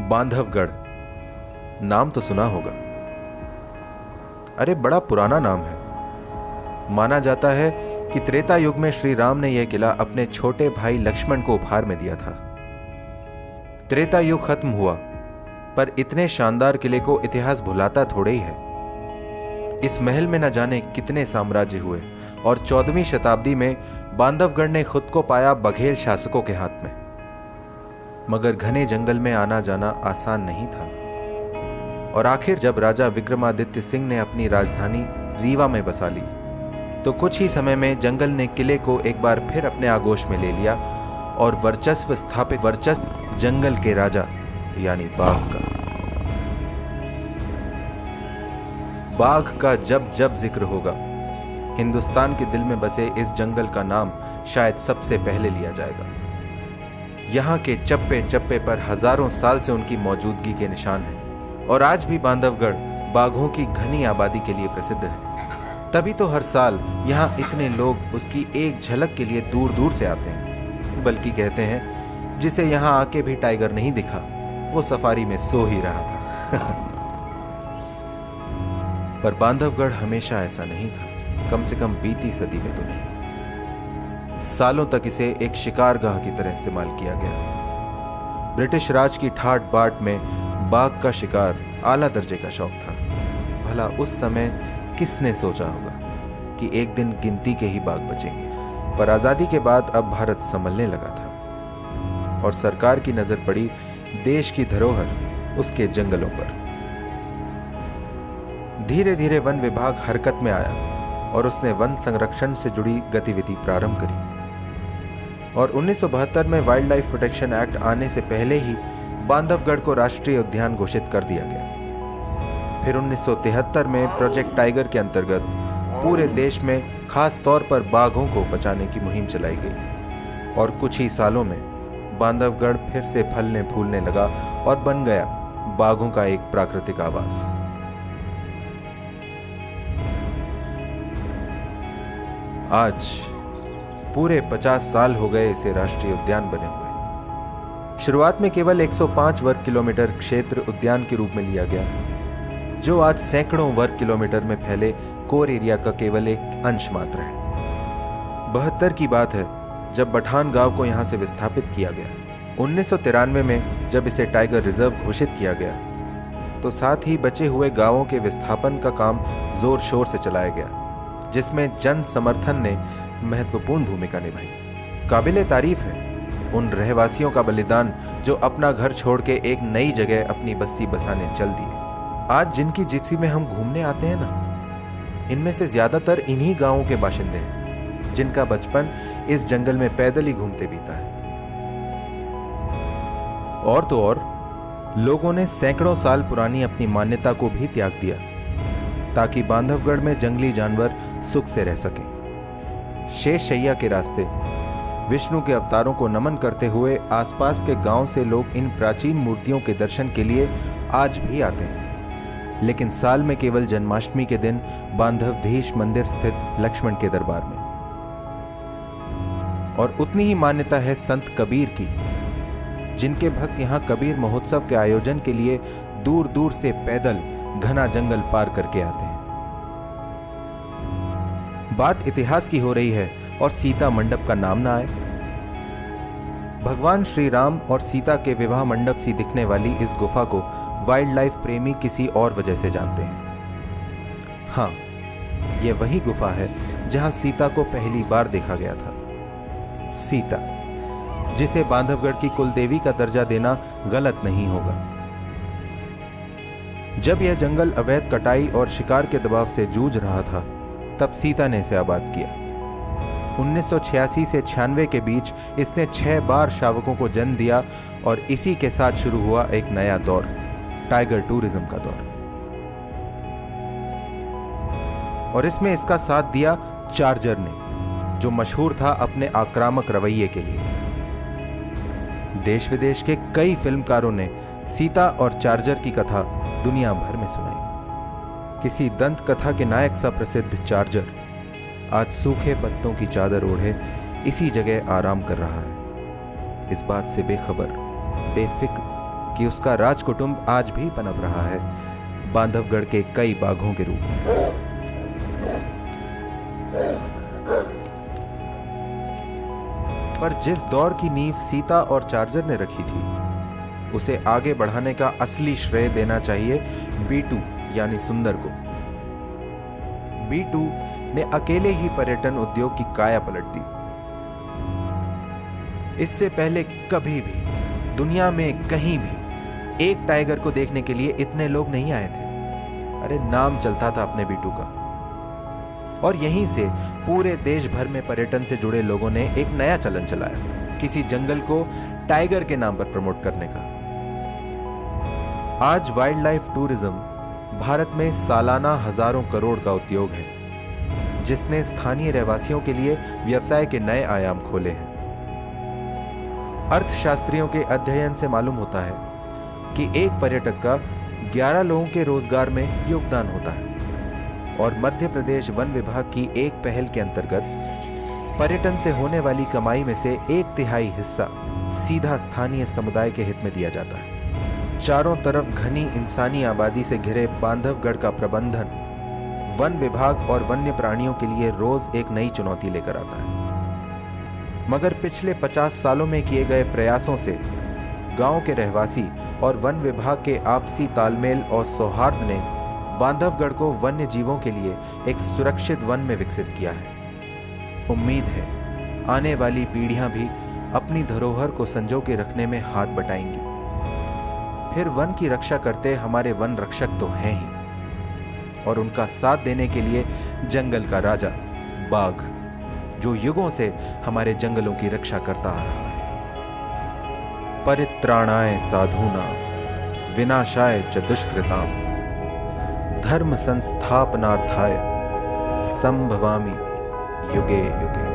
बांधवगढ़ नाम तो सुना होगा। अरे बड़ा पुराना नाम है। माना जाता है कि त्रेता युग में श्री राम ने यह किला अपने छोटे भाई लक्ष्मण को उपहार में दिया था। त्रेता युग खत्म हुआ, पर इतने शानदार किले को इतिहास भुलाता थोड़े ही है। इस महल में न जाने कितने साम्राज्य हुए और 14वीं शताब्दी में बांधवगढ़ ने खुद को पाया बघेल शासकों के हाथ में। मगर घने जंगल में आना जाना आसान नहीं था और आखिर जब राजा विक्रमादित्य सिंह ने अपनी राजधानी रीवा में बसा ली तो कुछ ही समय में जंगल ने किले को एक बार फिर अपने आगोश में ले लिया और वर्चस्व जंगल के राजा यानी बाघ का जब जब जिक्र होगा, हिंदुस्तान के दिल में बसे इस जंगल का नाम शायद सबसे पहले लिया जाएगा। यहाँ के चप्पे चप्पे पर हजारों साल से उनकी मौजूदगी के निशान हैं और आज भी बांधवगढ़ बाघों की घनी आबादी के लिए प्रसिद्ध है। तभी तो हर साल यहाँ इतने लोग उसकी एक झलक के लिए दूर दूर से आते हैं। बल्कि कहते हैं जिसे यहाँ आके भी टाइगर नहीं दिखा वो सफारी में सो ही रहा था। पर बांधवगढ़ हमेशा ऐसा नहीं था, कम से कम बीती सदी में तो नहीं। सालों तक इसे एक शिकारगाह की तरह इस्तेमाल किया गया। ब्रिटिश राज की ठाट बाट में बाघ का शिकार आला दर्जे का शौक था। भला उस समय किसने सोचा होगा कि एक दिन गिनती के ही बाघ बचेंगे। पर आजादी के बाद अब भारत संभलने लगा था और सरकार की नजर पड़ी देश की धरोहर उसके जंगलों पर। धीरे धीरे वन विभाग हरकत में आया और उसने वन संरक्षण से जुड़ी गतिविधि प्रारंभ करी और 1972 में वाइल्ड लाइफ प्रोटेक्शन एक्ट आने से पहले ही बांधवगढ़ को राष्ट्रीय उद्यान घोषित कर दिया गया। फिर 1973 में प्रोजेक्ट टाइगर के अंतर्गत पूरे देश में खास तौर पर बाघों को बचाने की मुहिम चलाई गई और कुछ ही सालों में बांधवगढ़ फिर से फलने फूलने लगा और बन गया बाघों का एक प्राकृतिक आवास। आज पूरे 50 साल हो गए इसे राष्ट्रीय उद्यान बने हुए। शुरुआत में केवल 105 वर्ग किलोमीटर क्षेत्र उद्यान के रूप में लिया गया, जो आज सैकड़ों वर्ग किलोमीटर में फैले कोर एरिया का केवल एक अंश मात्र है। 72 की बात है जब बठान गांव को यहां से विस्थापित किया गया। 1993 में जब इसे टाइगर रिजर्व घोषित किया गया तो साथ ही बचे हुए गांवों के विस्थापन का काम जोर शोर से चलाया गया, जिसमें जन समर्थन ने महत्वपूर्ण भूमिका निभाई। काबिले तारीफ है उन रहवासियों का बलिदान जो अपना घर छोड़ के एक नई जगह अपनी बस्ती बसाने चल दिए। आज जिनकी जिप्सी में हम घूमने आते हैं ना, इनमें से ज्यादातर इन्हीं गांवों के बाशिंदे हैं जिनका बचपन इस जंगल में पैदल ही घूमते बीता है। और तो और लोगों ने सैकड़ों साल पुरानी अपनी मान्यता को भी त्याग दिया ताकि बांधवगढ़ में जंगली जानवर सुख से रह सकें। शेषशैया के रास्ते विष्णु के अवतारों को नमन करते हुए आसपास के गांव से लोग इन प्राचीन मूर्तियों के दर्शन के लिए आज भी आते हैं, लेकिन साल में केवल जन्माष्टमी के दिन बांधवधीश मंदिर स्थित लक्ष्मण के दरबार में। और उतनी ही मान्यता है संत कबीर की, जिनके भक्त यहां कबीर महोत्सव के आयोजन के लिए दूर दूर से पैदल घना जंगल पार करके आते हैं। बात इतिहास की हो रही है और सीता मंडप का नाम ना आए। भगवान श्री राम और सीता के विवाह मंडप सी दिखने वाली इस गुफा को वाइल्ड लाइफ प्रेमी किसी और वजह से जानते हैं। हाँ, यह वही गुफा है जहां सीता को पहली बार देखा गया था। सीता, जिसे बांधवगढ़ की कुलदेवी का दर्जा देना गलत नहीं होगा। जब यह जंगल अवैध कटाई और शिकार के दबाव से जूझ रहा था, तब सीता ने इसे आबाद किया। 1986 से 96 के बीच इसने 6 बार शावकों को जन्म दिया और इसी के साथ शुरू हुआ एक नया दौर, टाइगर टूरिज्म का दौर। और इसमें इसका साथ दिया चार्जर ने, जो मशहूर था अपने आक्रामक रवैये के लिए। देश विदेश के कई फिल्मकारों ने सीता और चार्जर की कथा दुनिया भर में सुनाई। किसी दंत कथा के नायक सा प्रसिद्ध चार्जर आज सूखे पत्तों की चादर ओढ़े इसी जगह आराम कर रहा है, इस बात से बेखबर, बेफिक्र कि उसका राजकुटुंब आज भी पनप रहा है बांधवगढ़ के कई बाघों के रूप में। पर जिस दौर की नींव सीता और चार्जर ने रखी थी, उसे आगे बढ़ाने का असली श्रेय देना चाहिए B2 यानी सुंदर को। B2 ने अकेले ही पर्यटन उद्योग की काया पलट दी। इससे पहले कभी भी दुनिया में कहीं भी एक टाइगर को देखने के लिए इतने लोग नहीं आए थे। अरे नाम चलता था अपने B2 का। और यहीं से पूरे देश भर में पर्यटन से जुड़े लोगों ने एक नया चलन चलाया, किसी जंगल को टाइगर के नाम पर प्रमोट करने का। आज वाइल्ड लाइफ टूरिज्म भारत में सालाना हजारों करोड़ का उद्योग है, जिसने स्थानीय रहवासियों के लिए व्यवसाय के नए आयाम खोले हैं। अर्थशास्त्रियों के अध्ययन से मालूम होता है कि एक पर्यटक का 11 लोगों के रोजगार में योगदान होता है। और मध्य प्रदेश वन विभाग की एक पहल के अंतर्गत पर्यटन से होने वाली कमाई में से 1/3 हिस्सा सीधा स्थानीय समुदाय के हित में दिया जाता है। चारों तरफ घनी इंसानी आबादी से घिरे बांधवगढ़ का प्रबंधन वन विभाग और वन्य प्राणियों के लिए रोज एक नई चुनौती लेकर आता है। मगर पिछले 50 सालों में किए गए प्रयासों से गांव के रहवासी और वन विभाग के आपसी तालमेल और सौहार्द ने बांधवगढ़ को वन्य जीवों के लिए एक सुरक्षित वन में विकसित किया है। उम्मीद है आने वाली पीढ़ियां भी अपनी धरोहर को संजो के रखने में हाथ बटाएंगी। फिर वन की रक्षा करते हमारे वन रक्षक तो हैं ही, और उनका साथ देने के लिए जंगल का राजा बाघ, जो युगों से हमारे जंगलों की रक्षा करता आ रहा है। परित्राणाय साधूनां विनाशाय च दुष्कृताम् धर्म संस्थापनार्थाय संभवामि युगे युगे।